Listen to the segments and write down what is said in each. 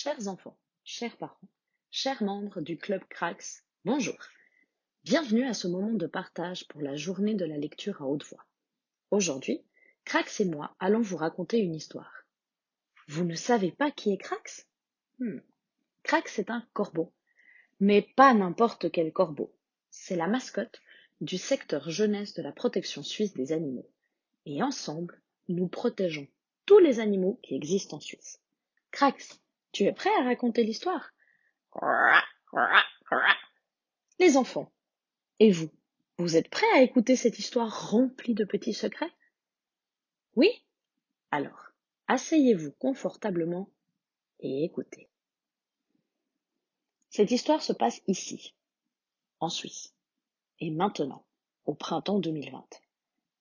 Chers enfants, chers parents, chers membres du club Crax, bonjour. Bienvenue à ce moment de partage pour la journée de la lecture à haute voix. Aujourd'hui, Crax et moi allons vous raconter une histoire. Vous ne savez pas qui est Crax? Crax est un corbeau, mais pas n'importe quel corbeau. C'est la mascotte du secteur jeunesse de la protection suisse des animaux. Et ensemble, nous protégeons tous les animaux qui existent en Suisse. Crax, tu es prêt à raconter l'histoire? Les enfants, et vous, vous êtes prêts à écouter cette histoire remplie de petits secrets? Oui? Alors, asseyez-vous confortablement et écoutez. Cette histoire se passe ici, en Suisse, et maintenant, au printemps 2020.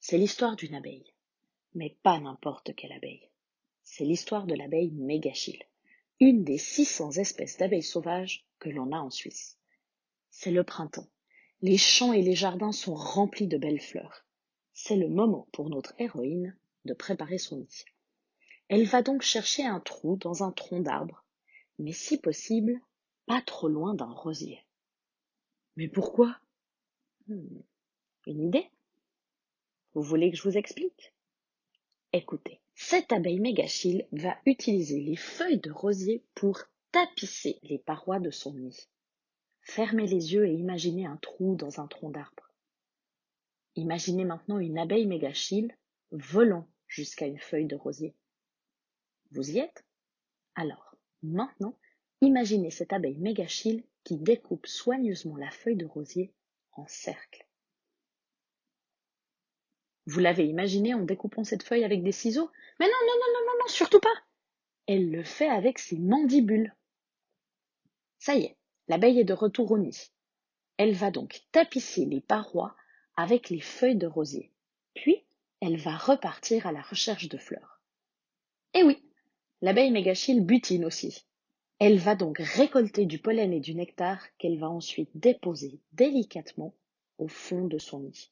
C'est l'histoire d'une abeille, mais pas n'importe quelle abeille. C'est l'histoire de l'abeille mégachile, une des 600 espèces d'abeilles sauvages que l'on a en Suisse. C'est le printemps. Les champs et les jardins sont remplis de belles fleurs. C'est le moment pour notre héroïne de préparer son nid. Elle va donc chercher un trou dans un tronc d'arbre, mais si possible, pas trop loin d'un rosier. Mais pourquoi? Une idée? Vous voulez que je vous explique? Écoutez, cette abeille mégachile va utiliser les feuilles de rosier pour tapisser les parois de son nid. Fermez les yeux et imaginez un trou dans un tronc d'arbre. Imaginez maintenant une abeille mégachile volant jusqu'à une feuille de rosier. Vous y êtes? Alors, maintenant, imaginez cette abeille mégachile qui découpe soigneusement la feuille de rosier en cercle. Vous l'avez imaginé en découpant cette feuille avec des ciseaux? Mais non, non, non, non, non, non, surtout pas! Elle le fait avec ses mandibules. Ça y est, l'abeille est de retour au nid. Elle va donc tapisser les parois avec les feuilles de rosier. Puis, elle va repartir à la recherche de fleurs. Eh oui, l'abeille mégachile butine aussi. Elle va donc récolter du pollen et du nectar qu'elle va ensuite déposer délicatement au fond de son nid.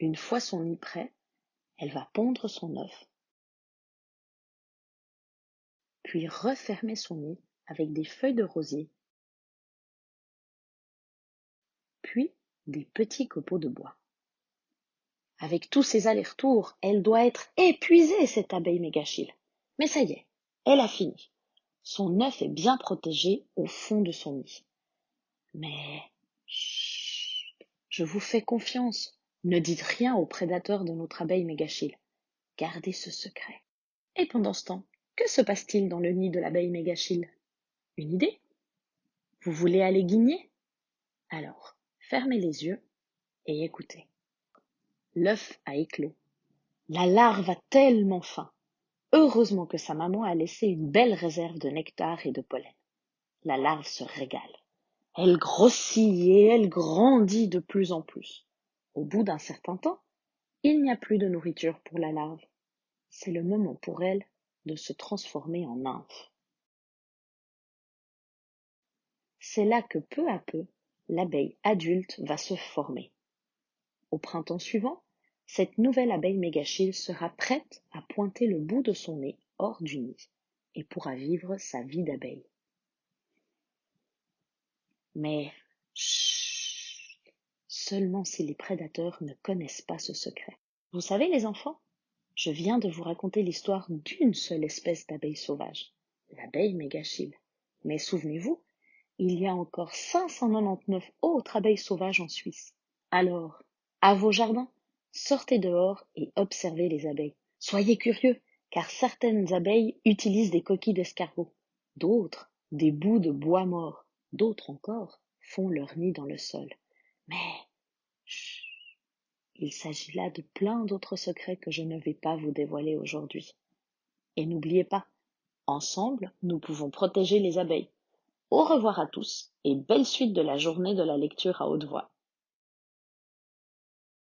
Une fois son nid prêt, elle va pondre son œuf, puis refermer son nid avec des feuilles de rosier, puis des petits copeaux de bois. Avec tous ces allers-retours, elle doit être épuisée, cette abeille mégachile. Mais ça y est, elle a fini. Son œuf est bien protégé au fond de son nid. Mais, chut, je vous fais confiance. Ne dites rien aux prédateurs de notre abeille mégachile. Gardez ce secret. Et pendant ce temps, que se passe-t-il dans le nid de l'abeille mégachile? Une idée? Vous voulez aller guigner? Alors, fermez les yeux et écoutez. L'œuf a éclos. La larve a tellement faim. Heureusement que sa maman a laissé une belle réserve de nectar et de pollen. La larve se régale. Elle grossit et elle grandit de plus en plus. Au bout d'un certain temps, il n'y a plus de nourriture pour la larve. C'est le moment pour elle de se transformer en nymphe. C'est là que peu à peu, l'abeille adulte va se former. Au printemps suivant, cette nouvelle abeille mégachile sera prête à pointer le bout de son nez hors du nid et pourra vivre sa vie d'abeille. Mais, chut, seulement si les prédateurs ne connaissent pas ce secret. Vous savez, les enfants, je viens de vous raconter l'histoire d'une seule espèce d'abeille sauvage, l'abeille mégachile. Mais souvenez-vous, il y a encore 599 autres abeilles sauvages en Suisse. Alors, à vos jardins, sortez dehors et observez les abeilles. Soyez curieux, car certaines abeilles utilisent des coquilles d'escargot, d'autres des bouts de bois mort, d'autres encore font leur nid dans le sol. Mais, chut, il s'agit là de plein d'autres secrets que je ne vais pas vous dévoiler aujourd'hui. Et n'oubliez pas, ensemble, nous pouvons protéger les abeilles. Au revoir à tous et belle suite de la journée de la lecture à haute voix.